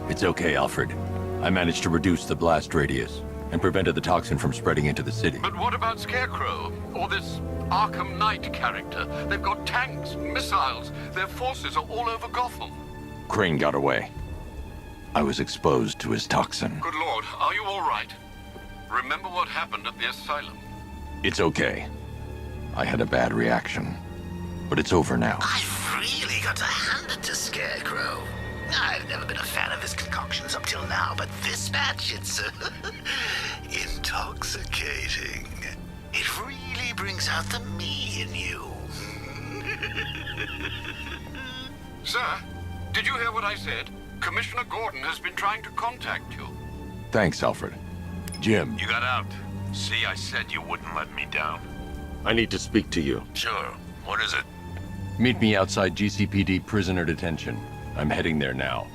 It's okay, Alfred. I managed to reduce the blast radius and prevented the toxin from spreading into the city. But what about Scarecrow? Or this Arkham Knight character? They've got tanks, missiles. Their forces are all over Gotham. Crane got away. I was exposed to his toxin. Good Lord, are you all right? Remember what happened at the asylum? It's okay. I had a bad reaction. But it's over now. I've really got to hand it to Scarecrow. I've never been a fan of his concoctions up till now, but this batch, it's intoxicating. It really brings out the me in you. Sir, did you hear what I said? Commissioner Gordon has been trying to contact you. Thanks, Alfred. Jim, You got out. See, I said you wouldn't let me down. I need to speak to you. Sure. What is it? Meet me outside GCPD prisoner detention. I'm heading there now.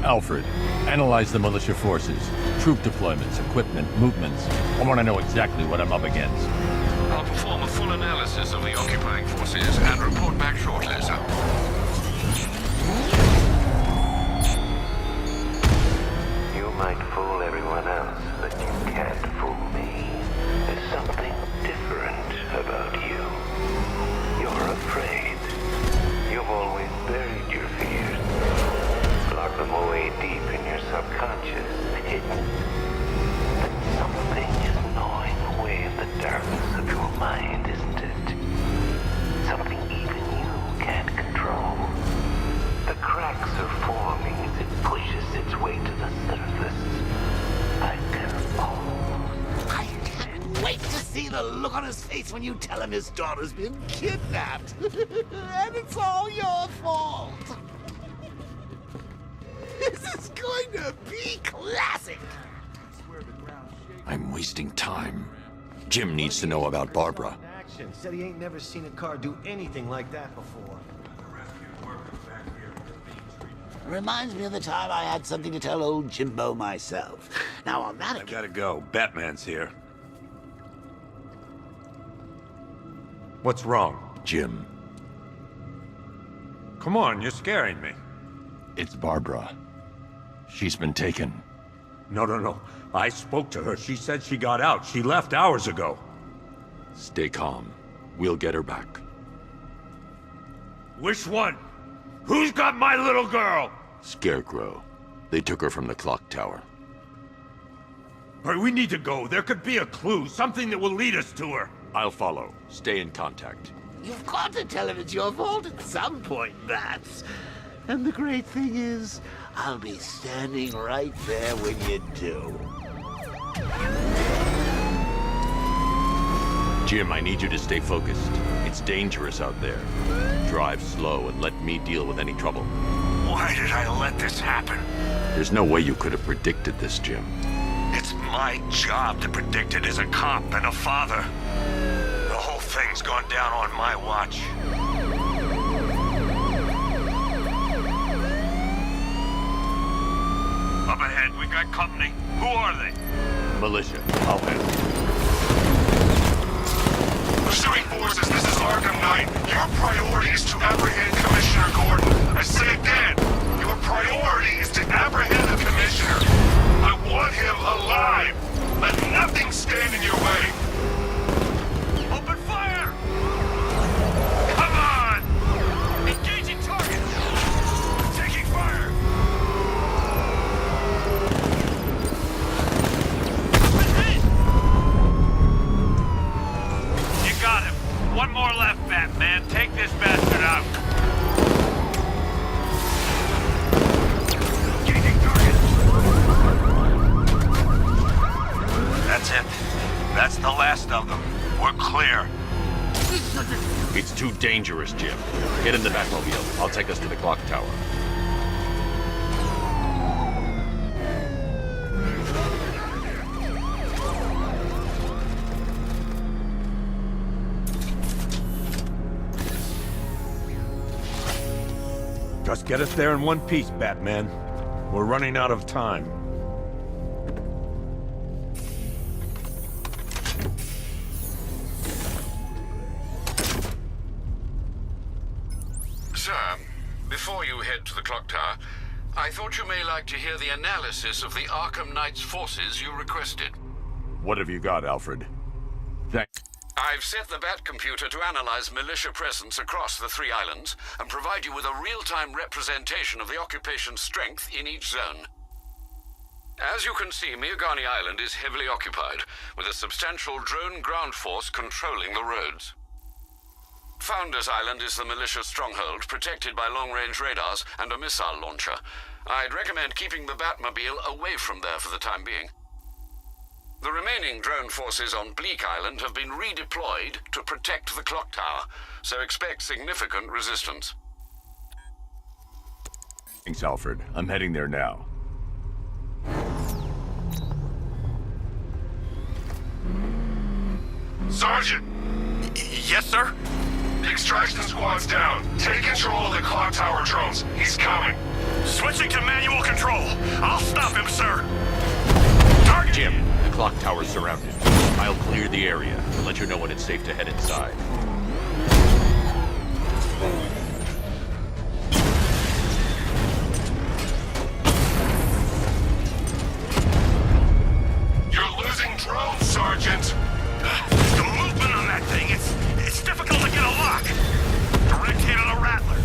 Alfred, analyze the militia forces, troop deployments, equipment, movements. I want to know exactly what I'm up against. I'll perform a full analysis of the occupying forces and report back shortly, sir. You might fool everyone else, but you can't fool me. There's something different about you. You're afraid. You've always buried your fears. Locked them away deep in your subconscious, hidden. But something is gnawing away at the darkness of your mind, isn't it? Something even you can't control. The cracks are forming as it pushes its way to the surface. I can't wait to see the look on his face when you tell him his daughter's been kidnapped. And it's all your fault. This is going to be classic. I'm wasting time. Jim needs to know about Barbara. Action. Said he ain't never seen a car do anything like that before. Reminds me of the time I had something to tell old Jimbo myself. Now on that I occasion... gotta go. Batman's here. What's wrong? Jim, Come on, you're scaring me. it's Barbara. She's been taken. No. I spoke to her. She said she got out. She left hours ago. Stay calm. We'll get her back. Which one? Who's got my little girl? Scarecrow. They took her from the clock tower. All right, we need to go. There could be a clue, something that will lead us to her. I'll follow. Stay in contact. You've got to tell him it's your fault at some point, Bats. And the great thing is, I'll be standing right there when you do. Jim, I need you to stay focused. It's dangerous out there. Drive slow and let me deal with any trouble. Why did I let this happen? There's no way you could have predicted this, Jim. It's my job to predict it as a cop and a father. The whole thing's gone down on my watch. Up ahead, we got company. Who are they? Militia, I'll handle it. Pursuing forces, this is Arkham Knight. Your priority is to apprehend Commissioner Gordon. I say again, your priority is to apprehend the Commissioner. I want him alive. Let nothing stand in your way. Open fire! Come on! Engaging target! Taking fire! You got him. One more left, Batman. Take this bastard out. Engaging target. That's it. That's the last of them. We're clear. It's too dangerous, Jim. Get in the Batmobile. I'll take us to the clock tower. Just get us there in one piece, Batman. We're running out of time. Sir, before you head to the clock tower, I thought you may like to hear the analysis of the Arkham Knight's forces you requested. What have you got, Alfred? I've set the Bat computer to analyze militia presence across the 3 islands and provide you with a real-time representation of the occupation's strength in each zone. As you can see, Miagani Island is heavily occupied, with a substantial drone ground force controlling the roads. Founders Island is the militia stronghold, protected by long-range radars and a missile launcher. I'd recommend keeping the Batmobile away from there for the time being. The remaining drone forces on Bleak Island have been redeployed to protect the clock tower, so expect significant resistance. Thanks, Alfred. I'm heading there now. Sergeant! Yes, sir? The extraction squad's down. Take control of the clock tower drones. He's coming. Switching to manual control. I'll stop him, sir. Target! Jim, the clock tower's surrounded. I'll clear the area and let you know when it's safe to head inside. You're losing drones, Sergeant! The movement on that thing, it's difficult to get a lock. Direct hit on a Rattler.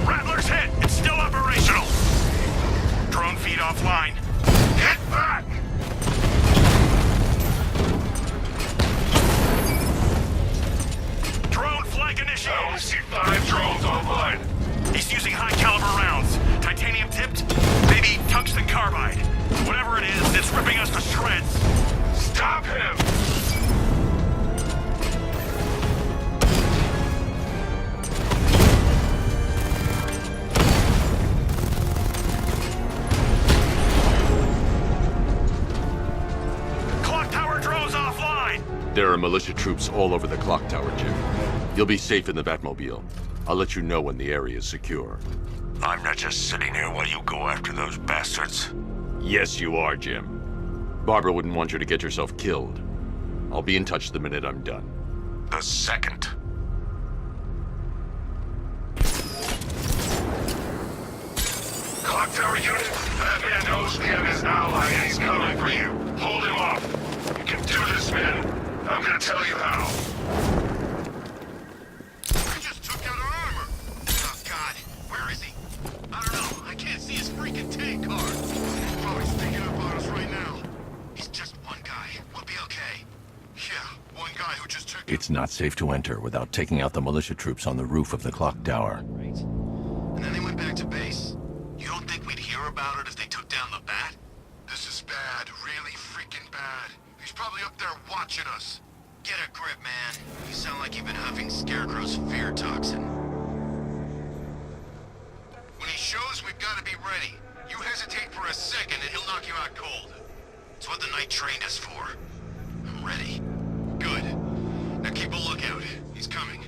Rattler's hit. It's still operational. Drone feed offline. Get back! Drone flank I initiated. only see 5 drones online. He's using high-caliber rounds. Titanium tipped? Maybe tungsten carbide. Whatever it is, it's ripping us to shreds. Stop him! Clock tower drones offline! There are militia troops all over the clock tower, Jim. You'll be safe in the Batmobile. I'll let you know when the area is secure. I'm not just sitting here while you go after those bastards. Yes, you are, Jim. Barbara wouldn't want you to get yourself killed. I'll be in touch the minute I'm done. The second. Clock tower unit, that man knows we have his ally and he's coming for you. Hold him off. You can do this, man. I'm gonna tell you how. I just took out our armor. Oh, God. Where is he? I don't know. I can't see his freaking tank car. He's probably sneaking up on us right now. He's just one guy. We'll be okay. Yeah, one guy who just took... It's not safe to enter without taking out the militia troops on the roof of the clock tower. And then they went back to base. You don't think we'd hear about it if they took down the Bat? This is bad. Really freaking bad. He's probably up there watching us. Get a grip, man. You sound like you've been huffing Scarecrow's fear toxin. When he shows, we've got to be ready. You hesitate for a second and he'll knock you out cold. It's what the Knight trained us for. I'm ready. Good. Now keep a lookout. He's coming.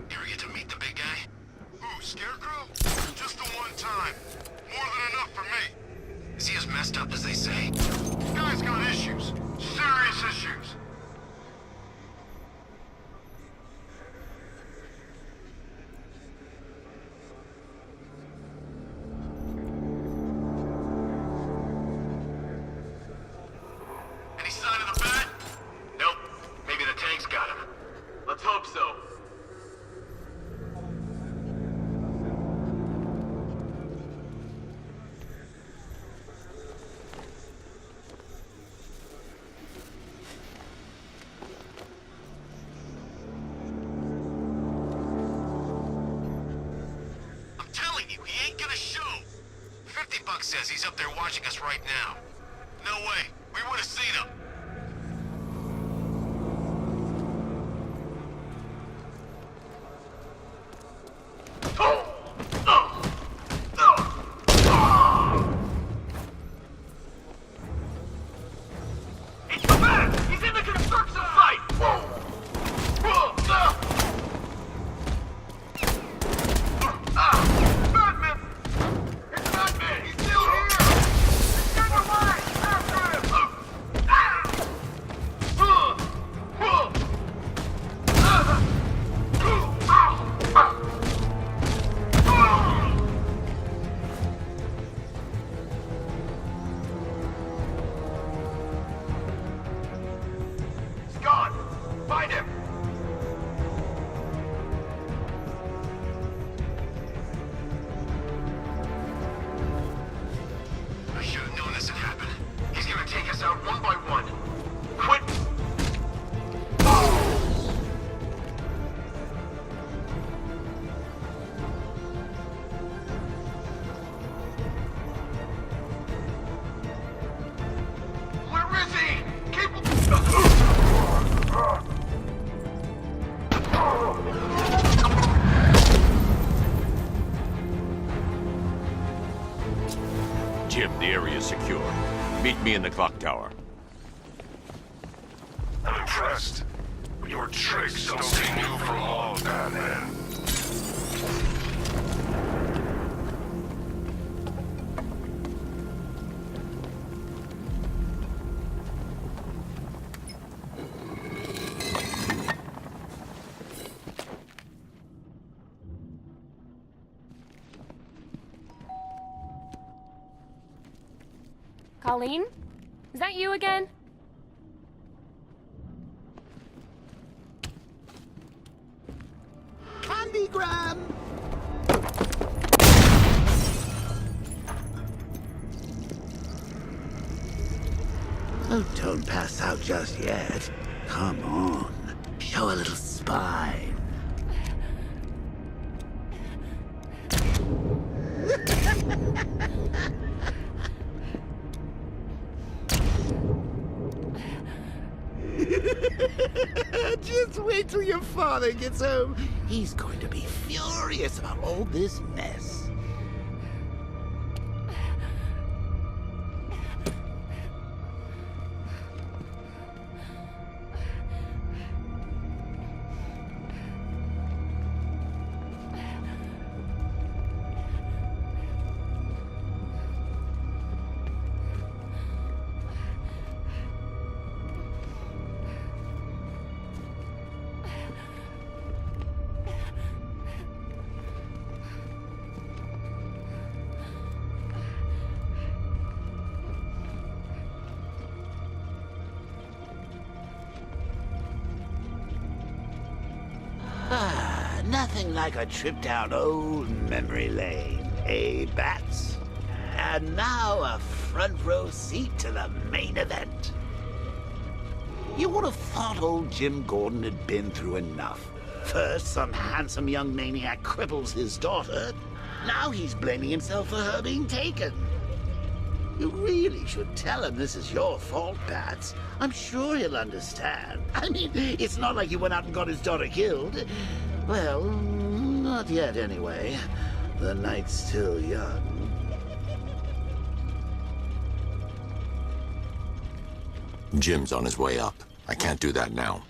You ever get to meet the big guy? Who, Scarecrow? Just the one time. More than enough for me. Is he as messed up as they say? Guy's got issues. Serious issues. Any sign of the Bat? Nope. Maybe the tank's got him. Let's hope so. I'm telling you, he ain't gonna show. $50 says he's up there watching us right now. No way. We would have seen him. clock tower. I'm impressed. Your tricks don't seem new for long, Batman. Colleen? Is that you again? Candygram! Oh, don't pass out just yet. Come on. Show a little spine. Just wait till your father gets home. He's going to be furious about all this mess. Nothing like a trip down old memory lane, eh, Bats? And now a front row seat to the main event. You would have thought old Jim Gordon had been through enough. First, some handsome young maniac cripples his daughter. Now he's blaming himself for her being taken. You really should tell him this is your fault, Bats. I'm sure he'll understand. I mean, it's not like you went out and got his daughter killed. Well, not yet anyway. The night's still young. Jim's on his way up. I can't do that now.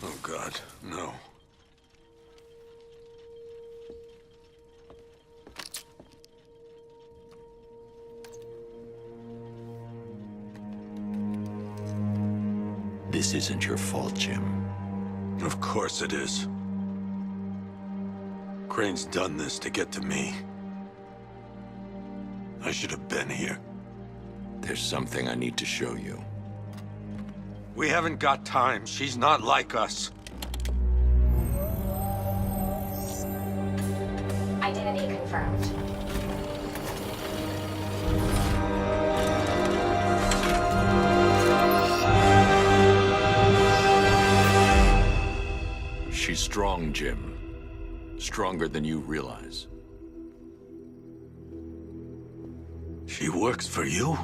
Oh, God, no. This isn't your fault, Jim. Of course it is. Crane's done this to get to me. I should have been here. There's something I need to show you. We haven't got time. She's not like us. Identity confirmed. She's strong, Jim. Stronger than you realize. She works for you?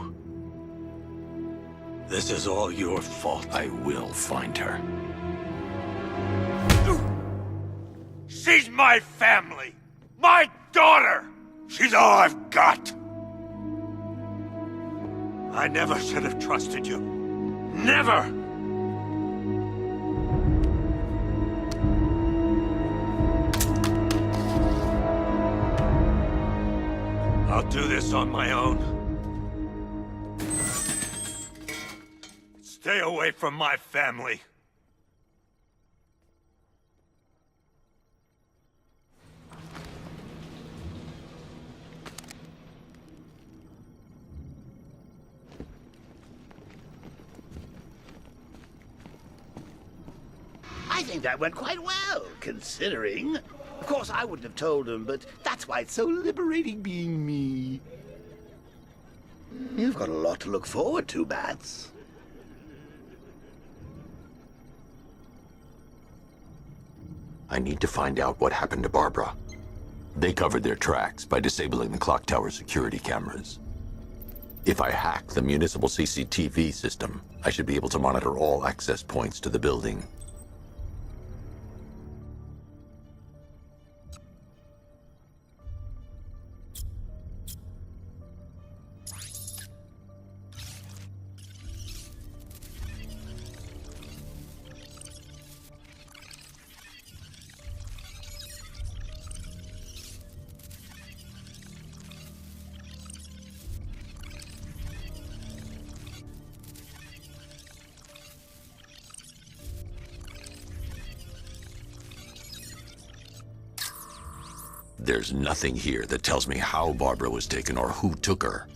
This is all your fault. I will find her. She's my family! My daughter! She's all I've got! I never should have trusted you. Never! I'll do this on my own. Stay away from my family. I think that went quite well, considering. Of course, I wouldn't have told him, but that's why it's so liberating being me. You've got a lot to look forward to, Bats. I need to find out what happened to Barbara. They covered their tracks by disabling the clock tower security cameras. If I hack the municipal CCTV system, I should be able to monitor all access points to the building. There's nothing here that tells me how Barbara was taken or who took her.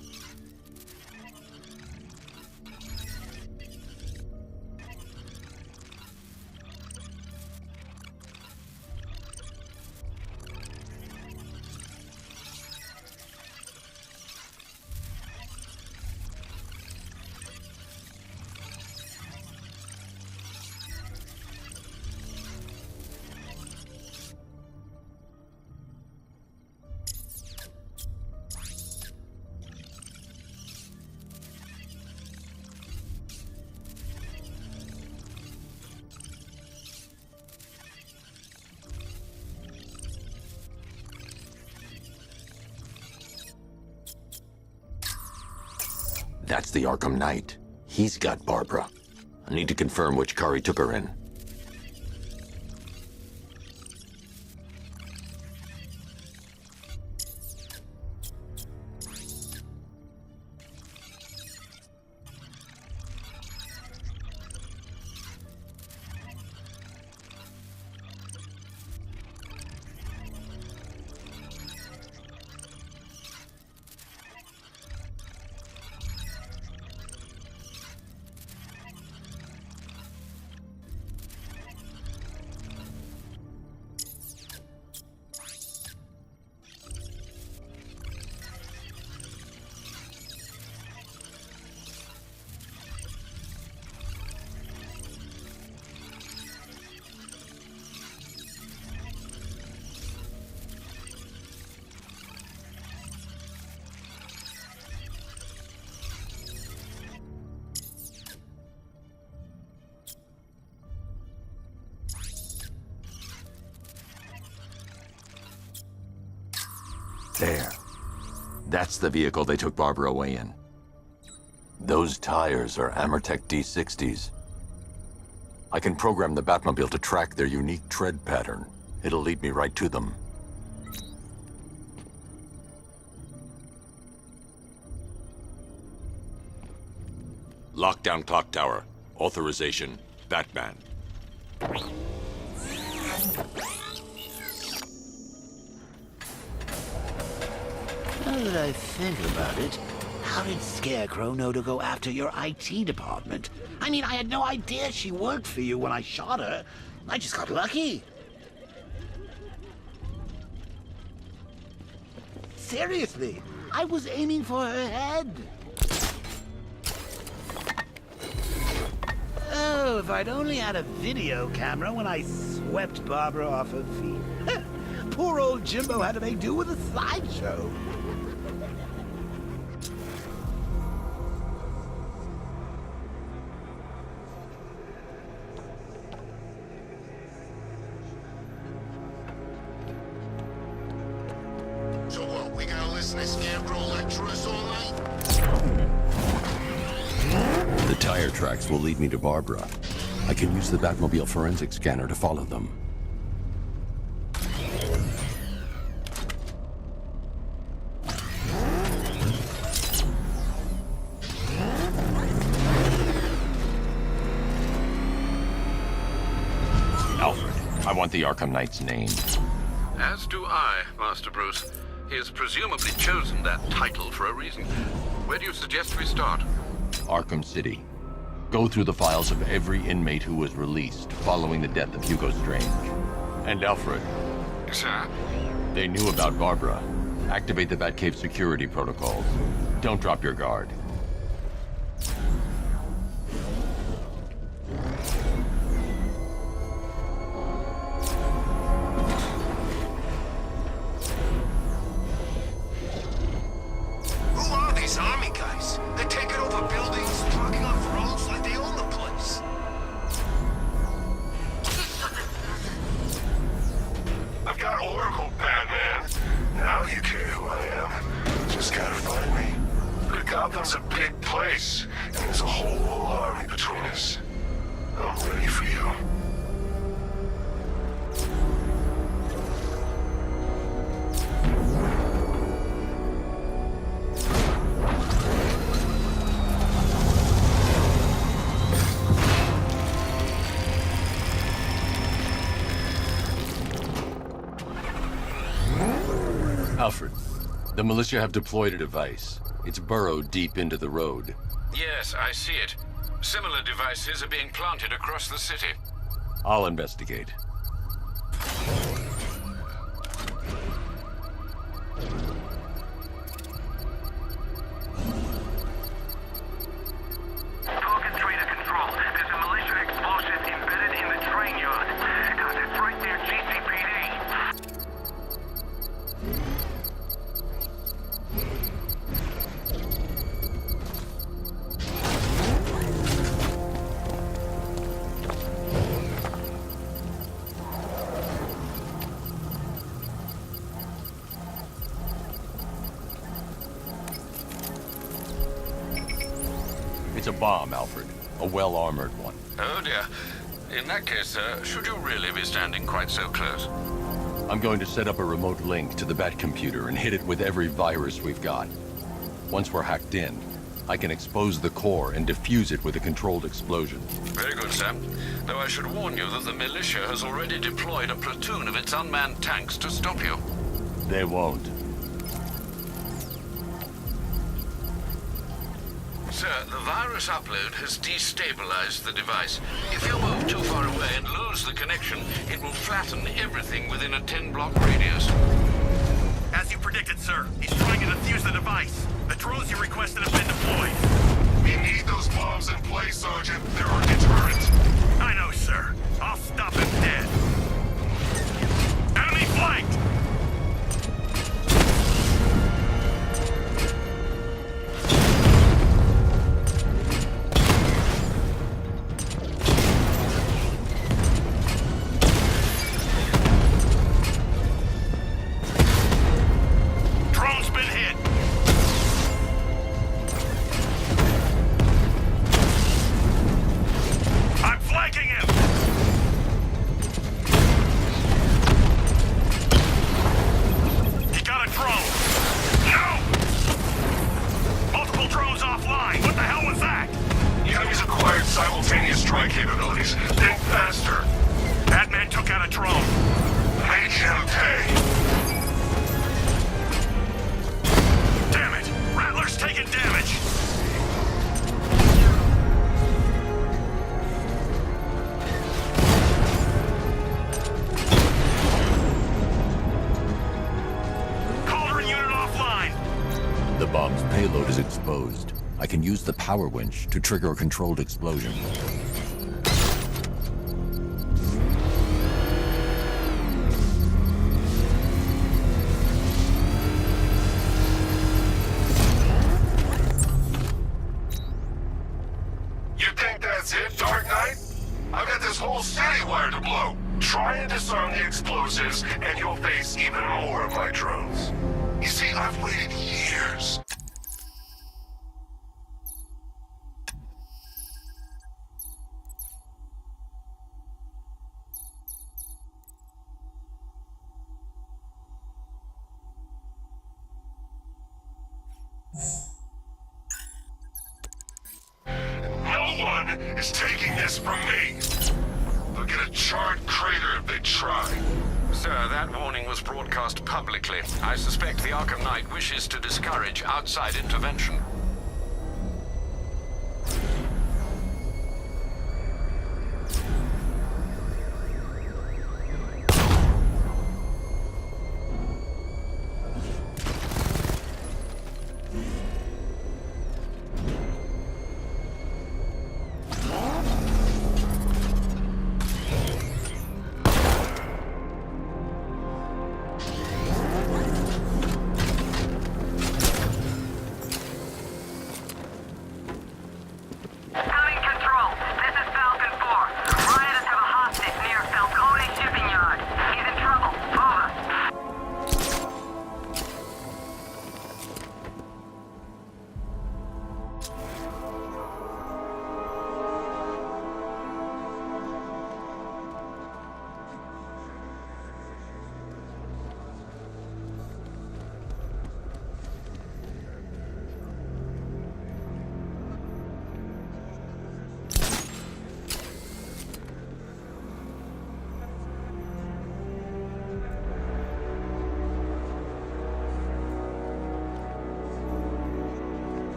That's the Arkham Knight. He's got Barbara. I need to confirm which car he took her in. There. That's the vehicle they took Barbara away in. Those tires are Amertec D60s. I can program the Batmobile to track their unique tread pattern. It'll lead me right to them. Lockdown clock tower. Authorization, Batman. Now that I think about it, how did Scarecrow know to go after your IT department? I mean, I had no idea she worked for you when I shot her. I just got lucky. Seriously, I was aiming for her head. Oh, if I'd only had a video camera when I swept Barbara off her feet. Poor old Jimbo had to make do with a slideshow. So what, we gotta listen to Scarecrow lecture us all night? The tire tracks will lead me to Barbara. I can use the Batmobile forensic scanner to follow them. Alfred, I want the Arkham Knight's name. As do I, Master Bruce. He has presumably chosen that title for a reason. Where do you suggest we start? Arkham City. Go through the files of every inmate who was released following the death of Hugo Strange. And Alfred. Sir? They knew about Barbara. Activate the Batcave security protocols. Don't drop your guard. just gotta find me. But Gotham's a big place, and there's a whole army between us. I'm ready for you. Alfred, the militia have deployed a device. It's burrowed deep into the road. Yes, I see it. Similar devices are being planted across the city. I'll investigate. Target trader control. There's a militia explosive embedded in the train yard. God, it's right near GCPD. It's a bomb, Alfred. A well-armored one. Oh dear. In that case, should you really be standing quite so close? I'm going to set up a remote link to the Bat computer and hit it with every virus we've got. Once we're hacked in, I can expose the core and defuse it with a controlled explosion. Very good, Sam. Though I should warn you that the militia has already deployed a platoon of its unmanned tanks to stop you. They won't. Sir, the virus upload has destabilized the device. If you move too far away and lose the connection, it will flatten everything within a 10-block radius. As you predicted, sir. He's trying to defuse the device. The drones you requested have been deployed. We need those bombs in place, Sergeant. They're our deterrent. I know, sir. I'll stop him dead. Enemy flanked! Drone's been hit! I'm flanking him! He got a drone! No! Multiple drones offline! What the hell was that? The enemy's acquired simultaneous strike capabilities. Think faster. Batman took out a drone. Make him pay. Damn it! Rattler's taking damage! Cauldron unit offline! The bomb's payload is exposed. I can use the power winch to trigger a controlled explosion. You think that's it, Dark Knight? I've got this whole city wired to blow. Try and disarm the explosives, and you'll face even more of my drones. You see, I've waited years. No one is taking this from me. They'll get a charred crater if they try. Sir, that warning was broadcast publicly. I suspect the Arkham Knight wishes to discourage outside intervention.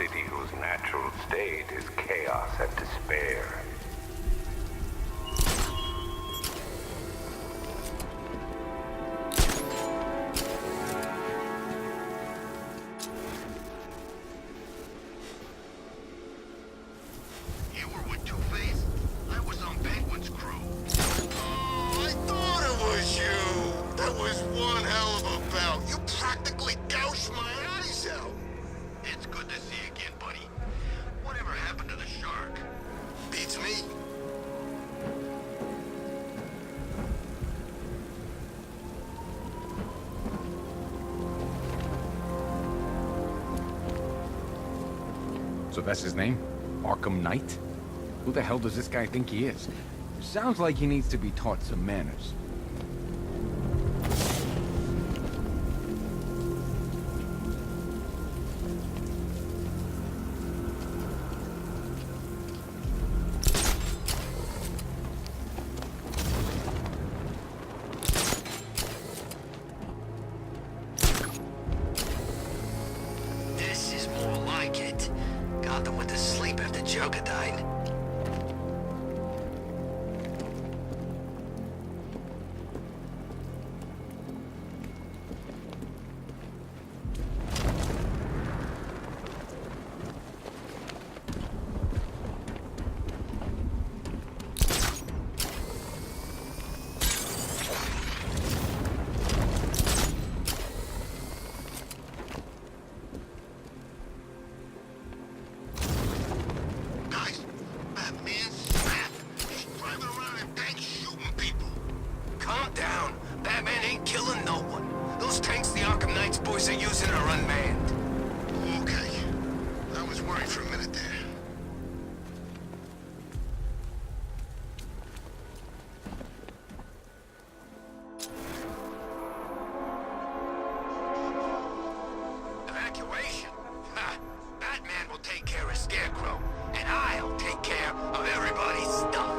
city whose natural state is chaos and despair. You were with Two-Face? I was on Penguin's crew. Oh, I thought it was you! That was one hell of a bout. You practically gouged my eyes out. It's good to see you again, buddy. Whatever happened to the shark? Beats me. So that's his name? Arkham Knight? Who the hell does this guy think he is? Sounds like he needs to be taught some manners. This is more like it. Gotham went to sleep after Joker died. Guys, Batman's snap. He's driving around in tanks shooting people. Calm down. Batman ain't killing no one. Those tanks the Arkham Knight's boys are using are unmanned. Okay. I was worried for a minute there. Evacuation? Ha! Batman will take care of Scarecrow, and I'll take care of everybody's stuff.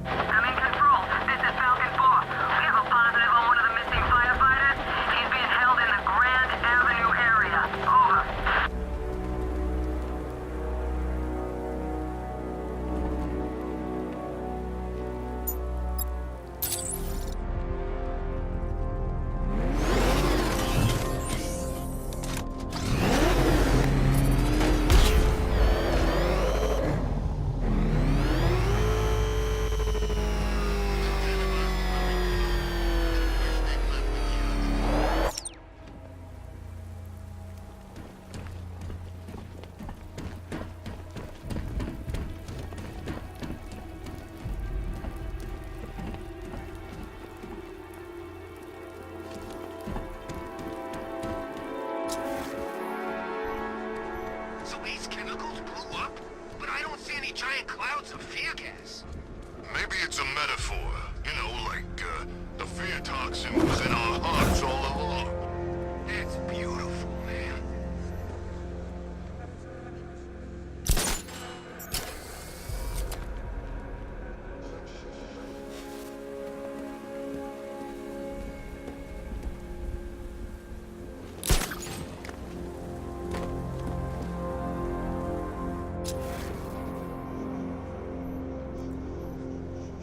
I'm in control. This is Falcon 4. We have a positive on one of the missing firefighters. He's being held in the Grand Avenue area. Over. So these chemicals blew up, but I don't see any giant clouds of fear gas. Maybe it's a metaphor. You know, like, the fear toxin was in our hearts all along. That's beautiful, man.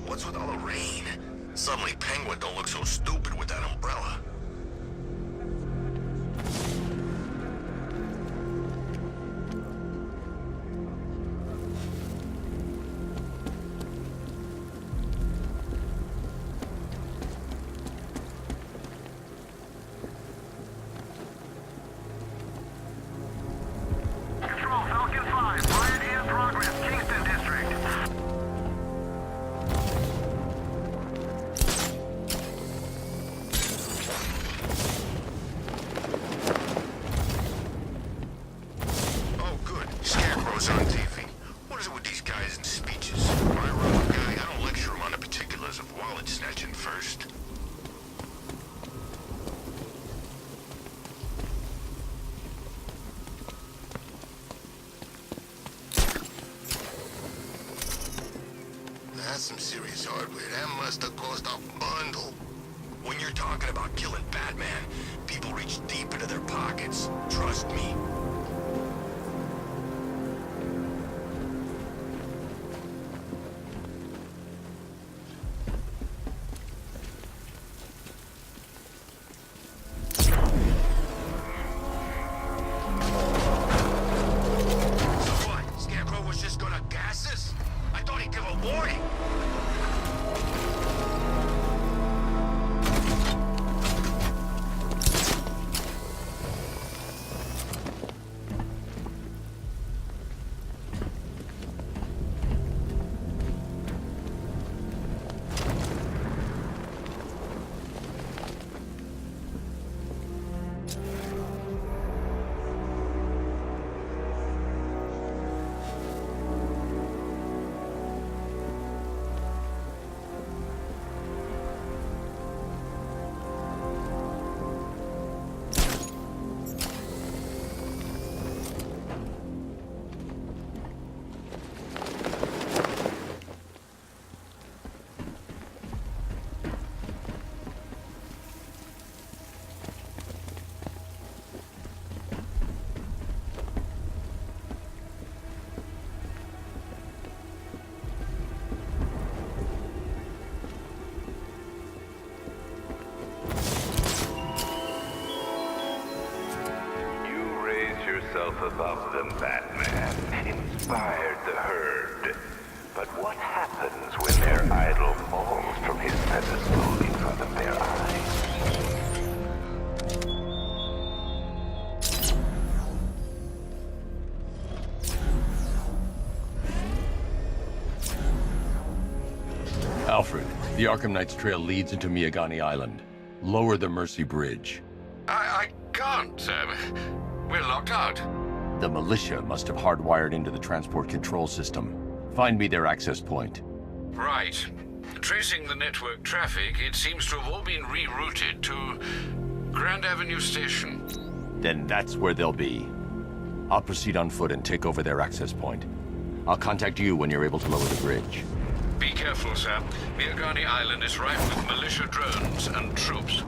What's with all the rain? Suddenly Penguin don't look so stupid with that umbrella. Control, Falcon 5. Riot in progress. Kingston District. Oh, good. Scarecrow's on TV. What is it with these guys and speeches? When I run a guy, I don't lecture him on the particulars of wallet snatching first. That's some serious hardware. That must have cost a bundle. When you're talking about killing Batman, people reach deep into their pockets. Trust me. Above them, Batman. Inspired the herd. But what happens when their idol falls from his pedestal in front of their eyes? Alfred, the Arkham Knight's trail leads into Miagani Island. Lower the Mercy Bridge. I can't, we're locked out. The militia must have hardwired into the transport control system. Find me their access point. Right. Tracing the network traffic, it seems to have all been rerouted to Grand Avenue Station. Then that's where they'll be. I'll proceed on foot and take over their access point. I'll contact you when you're able to lower the bridge. Be careful, sir. Miagani Island is rife with militia drones and troops.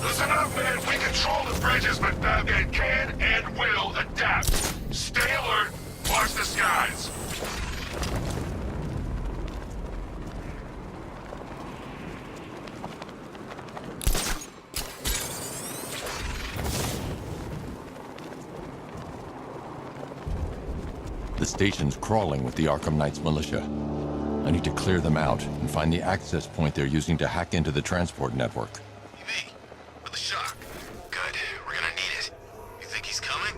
Listen up, man. We control the bridges, but Batman can and will adapt. Stay alert. Watch the skies. The station's crawling with the Arkham Knight's militia. I need to clear them out and find the access point they're using to hack into the transport network. EV, with the shock. Good, we're gonna need it. You think he's coming?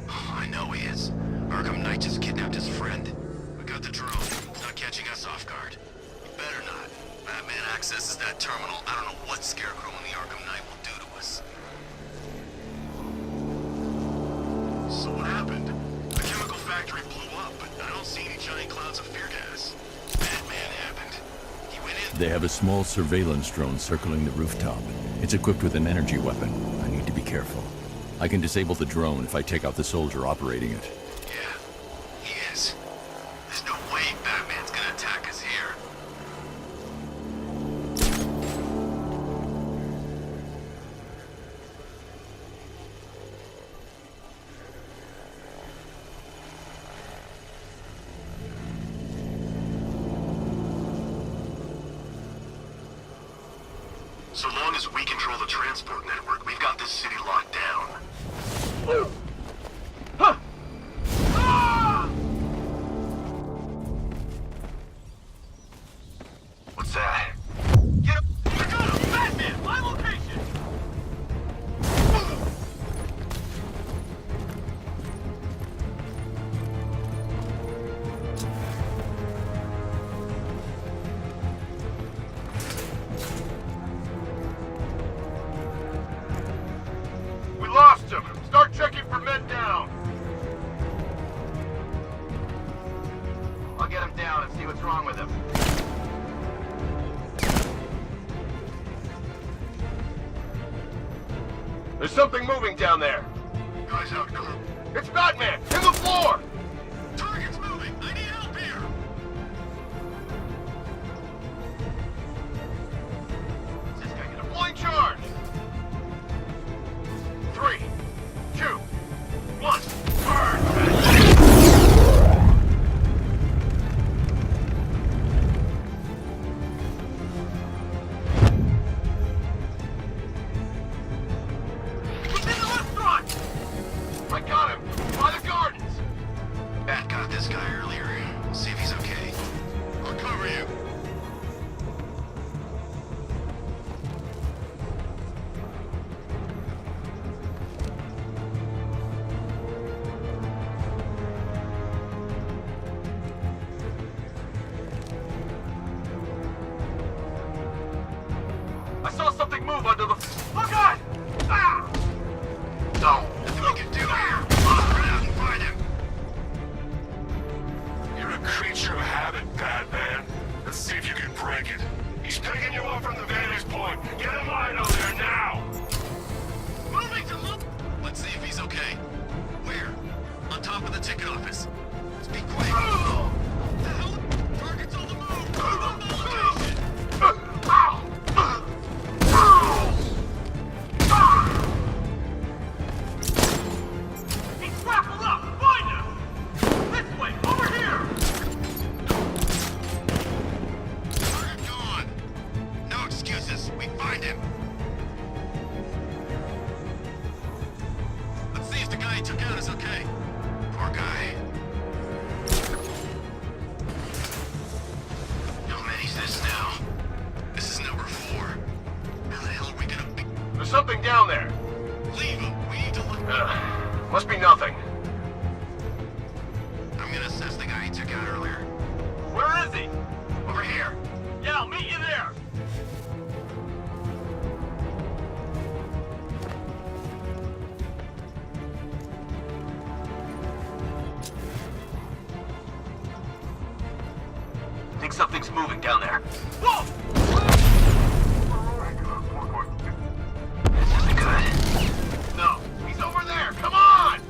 Oh, I know he is. Arkham Knight just kidnapped his friend. We got the drone. He's not catching us off guard. He better not. Batman accesses that terminal. I don't know what Scarecrow and the Arkham Knight will do to us. So what happened? The chemical factory blew up, but I don't see any giant clouds of fear gas. Batman happened. He went in. They have a small surveillance drone circling the rooftop. It's equipped with an energy weapon. I need to be careful. I can disable the drone if I take out the soldier operating it. Yeah, he is. There's no way Batman's gonna attack us here. So long as we control the transport network, we've got this city locked down. Huh! Ah! What's that? Get up! I got him! Batman! My location! We lost him! Start checking for There's something moving down there. Guys out cold. It's Batman! In the floor! Target's moving! I need help here! Is this guy gonna deploy charge? 3, 2, 1, burn! I got him! By the gardens! Bat got this guy earlier. See if he's okay. I'll cover you. I saw something move under the... Oh, God! Ah! No! Nothing we can do here. Run out and find him. You're a creature of habit, Batman. Let's see if you can break it. He's picking you up from the vantage point. Get in line out there now! Moving to look. Let's see if he's okay. Where? On top of the ticket office. Let's be quick. What the hell? Target's on the move. Move on the location. He's grappled up! Find him! This way! Over here! Target gone. No excuses. We find him. Let's see if the guy he took out is okay. Poor guy. How many's this now? This is number 4. How the hell are we gonna be? There's something down there. Leave him. We need to look. Must be nothing. I'm gonna assess the guy he took out earlier. Where is he? Over here. Yeah, I'll meet you there. Think something's moving down there. Whoa! This isn't good. No, he's over there. Come on!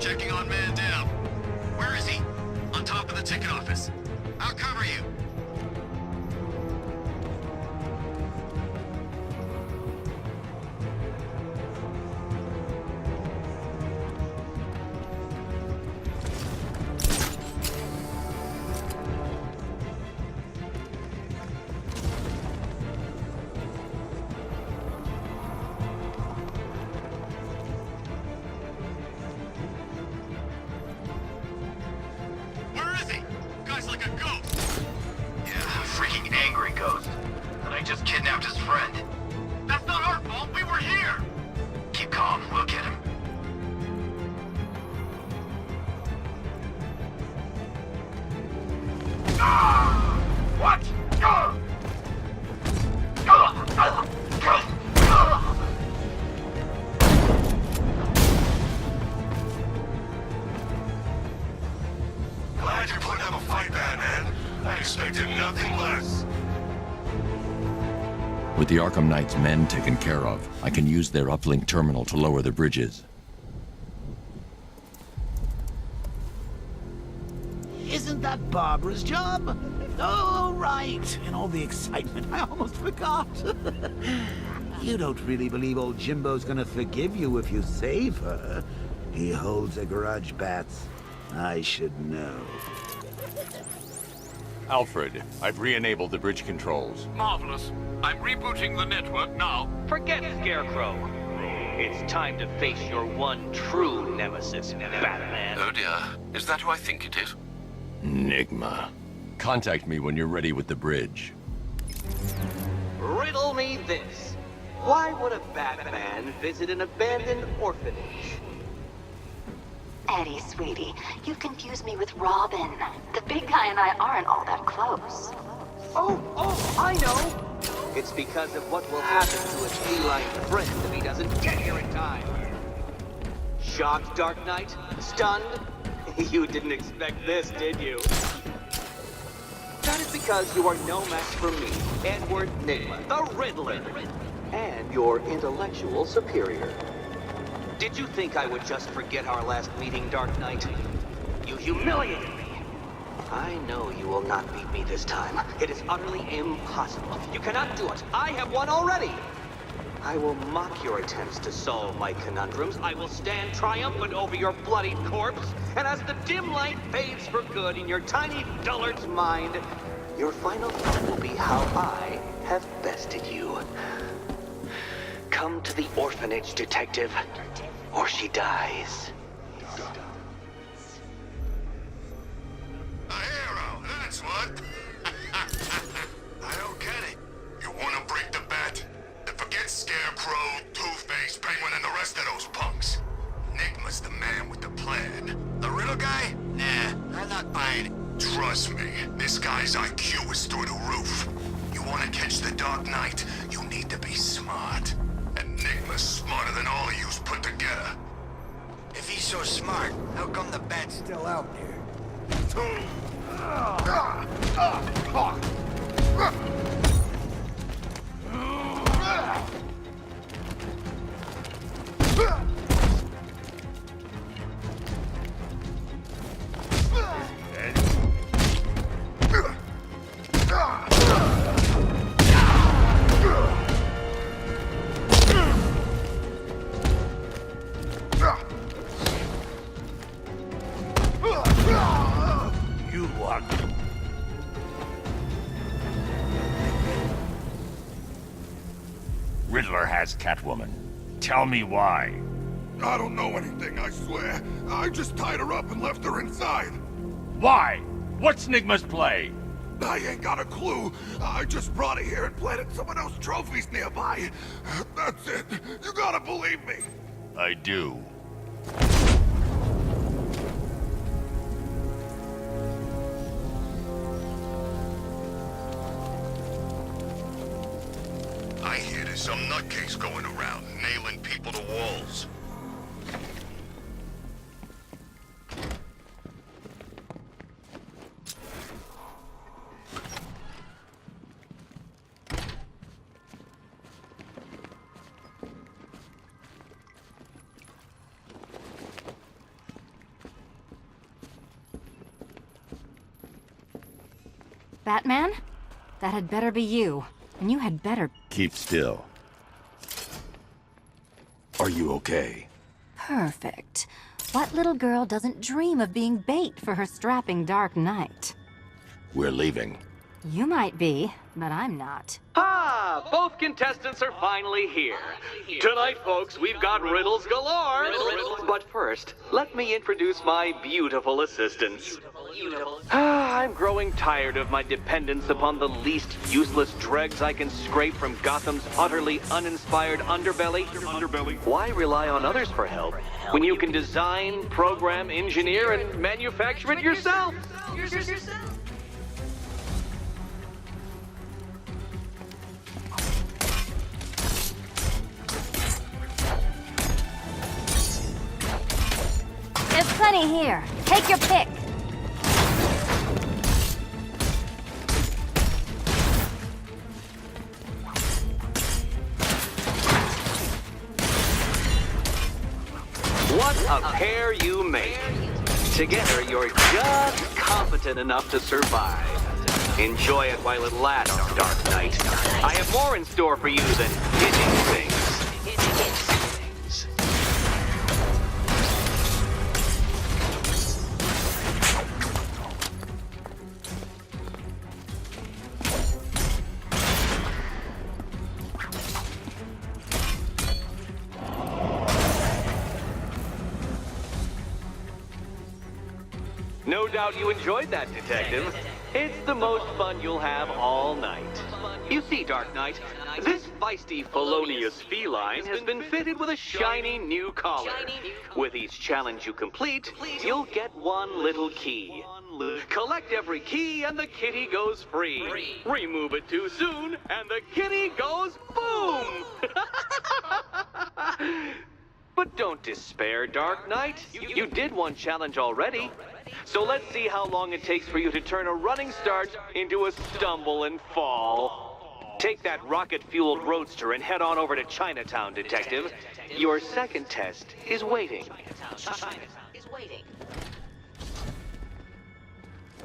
Checking on man down. Where is he? On top of the ticket office. I'll cover you. Where is he? Guy's like a ghost. Yeah, a freaking angry ghost. And I just kidnapped his friend. That's not our fault. We were here. Keep calm. We'll get him. What? Glad you're putting up a fight, Batman. I expected nothing less. With the Arkham Knight's men taken care of, I can use their uplink terminal to lower the bridges. Isn't that Barbara's job? Oh, right. In all the excitement, I almost forgot. You don't really believe old Jimbo's gonna forgive you if you save her. He holds a grudge, Bats. I should know. Alfred, I've re-enabled the bridge controls. Marvelous. I'm rebooting the network now. Forget Scarecrow. It's time to face your one true nemesis, Batman. Oh dear. Is that who I think it is? Enigma. Contact me when you're ready with the bridge. Riddle me this. Why would a Batman visit an abandoned orphanage? Eddie, sweetie, you've confused me with Robin. The big guy and I aren't all that close. Oh, I know! It's because of what will happen to his feline friend if he doesn't get here in time. Shocked, Dark Knight? Stunned? You didn't expect this, did you? That is because you are no match for me, Edward Nygma, the Riddler, and your intellectual superior. Did you think I would just forget our last meeting, Dark Knight? You humiliated me. I know you will not beat me this time. It is utterly impossible. You cannot do it. I have won already. I will mock your attempts to solve my conundrums. I will stand triumphant over your bloodied corpse. And as the dim light fades for good in your tiny dullard's mind, your final thought will be how I have bested you. Come to the orphanage, detective, or she dies. A hero, that's what. I don't get it. You want to break the bat? Then forget Scarecrow, Two-Face, Penguin, and the rest of those punks. Nygma's the man with the plan. The riddle guy? Nah, I'm not buying it. Trust me, this guy's IQ is through the roof. You want to catch the Dark Knight, you need to be smart. And Nygma's smarter than all of yous put together. If he's so smart, how come the bat's still out there? You are... Riddler has Catwoman. Tell me why. I don't know anything, I swear. I just tied her up and left her inside. Why? What's Nygma's play? I ain't got a clue. I just brought her here and planted someone else's trophies nearby. That's it. You gotta believe me. I do. I hear there's some nutcase going around, nailing people to walls. Batman? That had better be you. And you had better... Keep still. Are you okay? Perfect. What little girl doesn't dream of being bait for her strapping Dark Knight? We're leaving. You might be, but I'm not. Ah, both contestants are finally here. Tonight, folks, we've got riddles galore. But first, let me introduce my beautiful assistants. I'm growing tired of my dependence upon the least useless dregs I can scrape from Gotham's utterly uninspired underbelly. Why rely on others for help when you can design, program, engineer, and manufacture it yourself? There's plenty here. Take your pick. What a pair you make. Together, you're just competent enough to survive. Enjoy it while it lasts, Dark Knight. I have more in store for you than hitting things. No doubt you enjoyed that, Detective. It's the most fun you'll have all night. You see, Dark Knight, this feisty felonious feline has been fitted with a shiny new collar. With each challenge you complete, you'll get one little key. Collect every key and the kitty goes free. Remove it too soon and the kitty goes boom! But don't despair, Dark Knight. You did one challenge already. So let's see how long it takes for you to turn a running start into a stumble and fall. Take that rocket-fueled roadster and head on over to Chinatown, Detective. Your second test is waiting.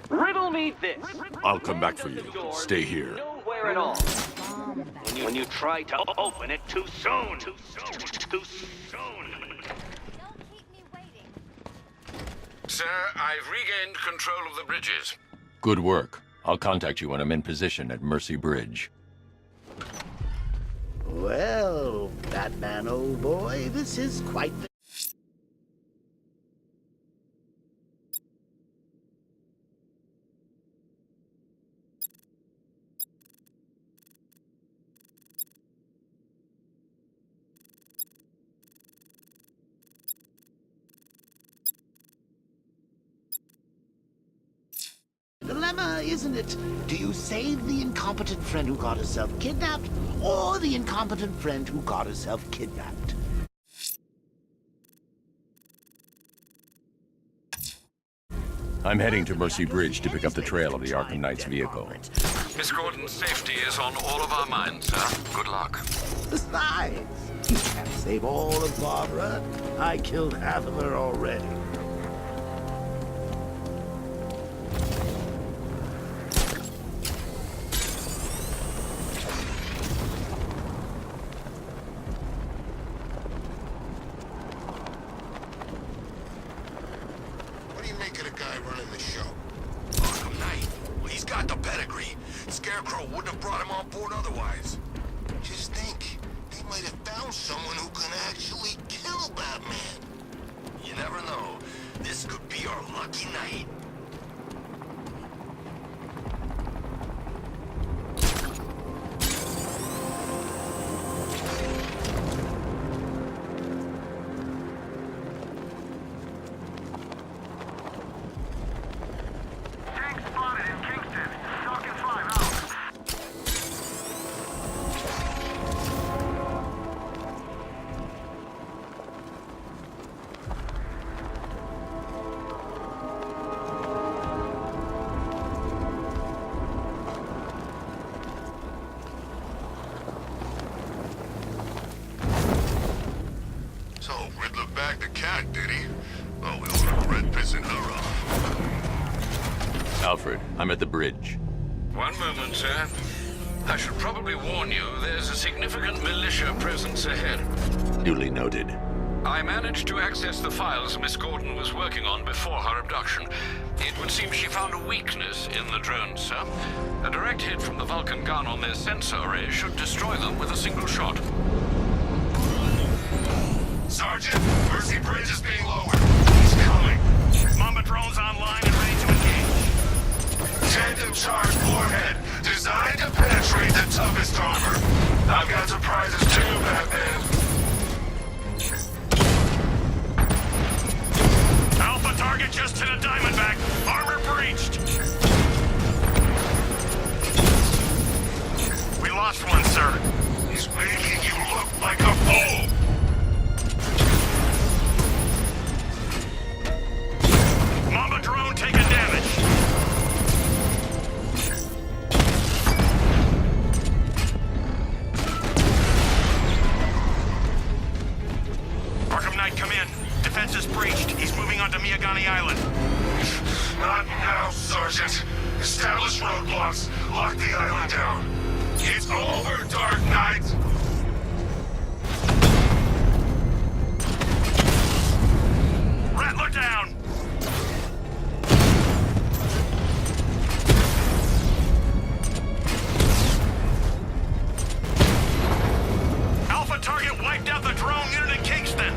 Riddle me this. I'll come back for you. Stay here. Nowhere at all. When you try to open it too soon. Too soon. Sir, I've regained control of the bridges. Good work. I'll contact you when I'm in position at Mercy Bridge. Well, Batman, old boy, this is quite the... dilemma, isn't it? Do you save the incompetent friend who got herself kidnapped, or the incompetent friend who got herself kidnapped? I'm heading to Mercy Bridge to pick up the trail of the Arkham Knight's vehicle. Miss Gordon's safety is on all of our minds, sir. Good luck. Besides, you can't save all of Barbara. I killed half of her already. What do you make of the guy running the show? Arkham Knight. Well, he's got the pedigree. Scarecrow wouldn't have brought him on board otherwise. Just think, they might have found someone who can actually kill Batman. You never know. This could be our lucky night. So, Riddler bagged the cat, did he? Oh, we'll regret pissing her off. Alfred, I'm at the bridge. One moment, sir. I should probably warn you, there's a significant militia presence ahead. Duly noted. I managed to access the files Miss Gordon was working on before her abduction. It would seem she found a weakness in the drones, sir. A direct hit from the Vulcan gun on their sensor array should destroy them with a single shot. Sergeant, Mercy Bridge is being lowered. He's coming. Mamba drones online and ready to engage. Tandem charge warhead, designed to penetrate the toughest armor. I've got surprises too, Batman. Alpha target just hit a Diamondback. Armor breached. We lost one, sir. He's making you look like a fool. Mamba drone taking damage. Arkham Knight, come in. Defense is breached. He's moving onto Miyagani Island. Not now, Sergeant. Establish roadblocks. Lock the island down. It's over, Dark Knight. Rattler down. Alpha target wiped out the drone unit in Kingston.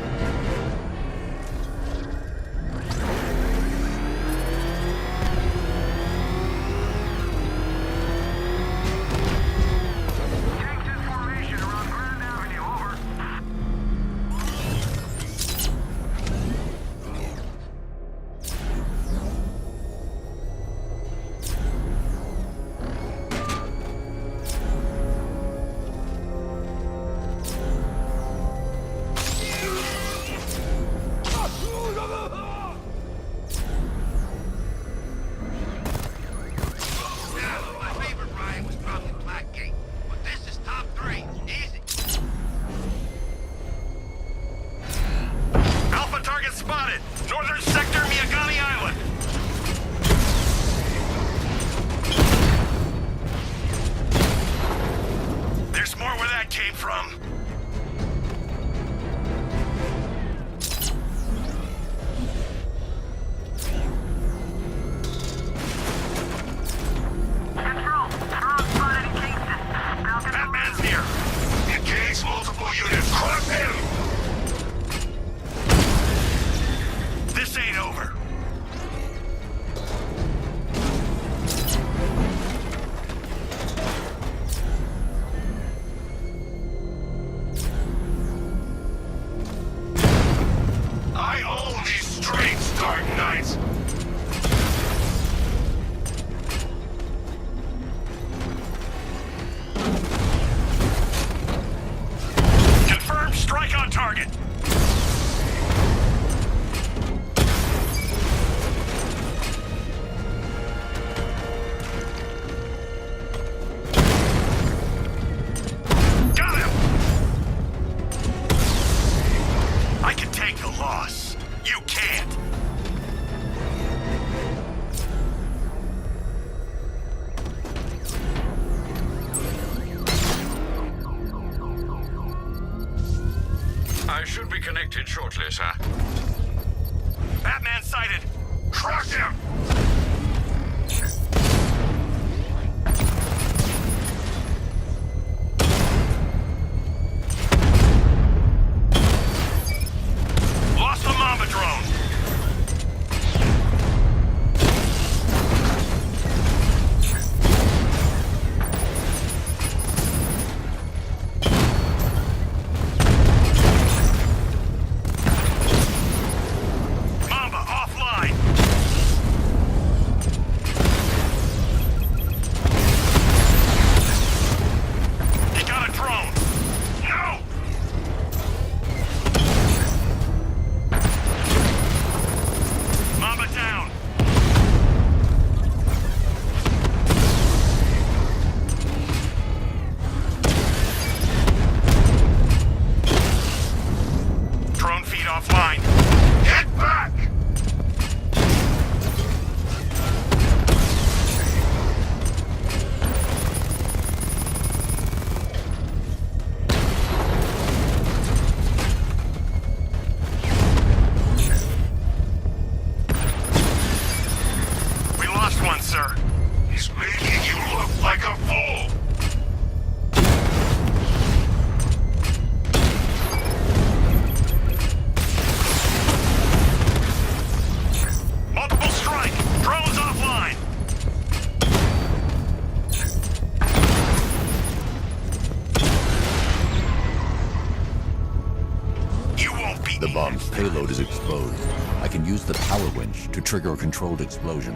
payload is exposed, I can use the power winch to trigger a controlled explosion.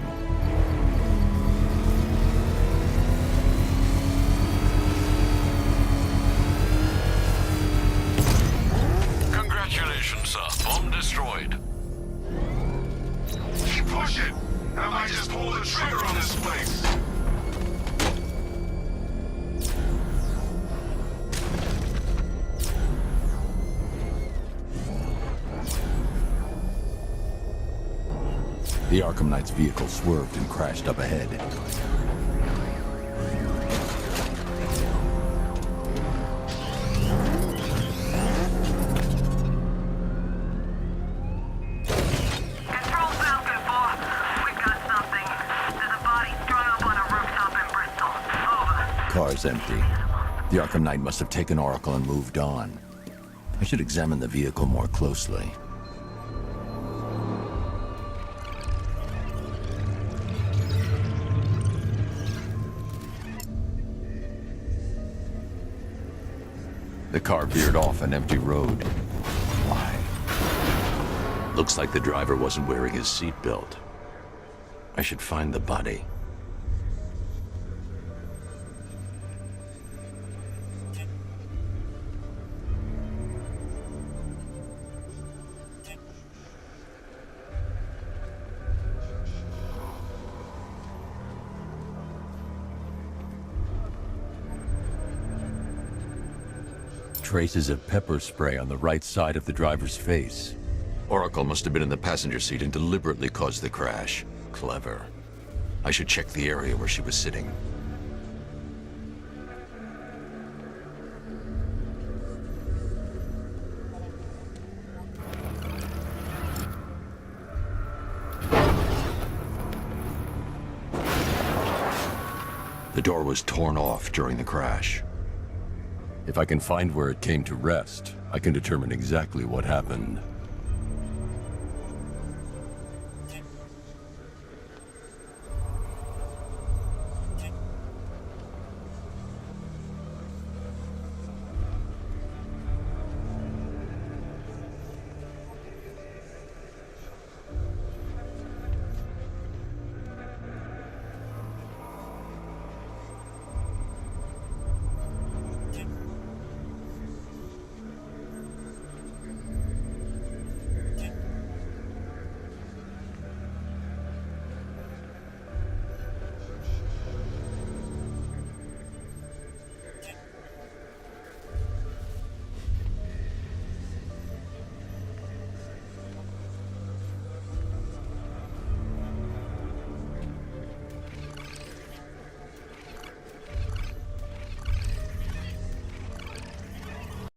Congratulations, sir. Bomb destroyed. Keep pushing! I might just pull the trigger on this place! The Arkham Knight's vehicle swerved and crashed up ahead. Control Falcon 4. We've got something. There's a body strung up on a rooftop in Bristol. Over. Car's empty. The Arkham Knight must have taken Oracle and moved on. I should examine the vehicle more closely. The car veered off an empty road. Why? Looks like the driver wasn't wearing his seatbelt. I should find the body. Traces of pepper spray on the right side of the driver's face. Oracle must have been in the passenger seat and deliberately caused the crash. Clever. I should check the area where she was sitting. The door was torn off during the crash. If I can find where it came to rest, I can determine exactly what happened.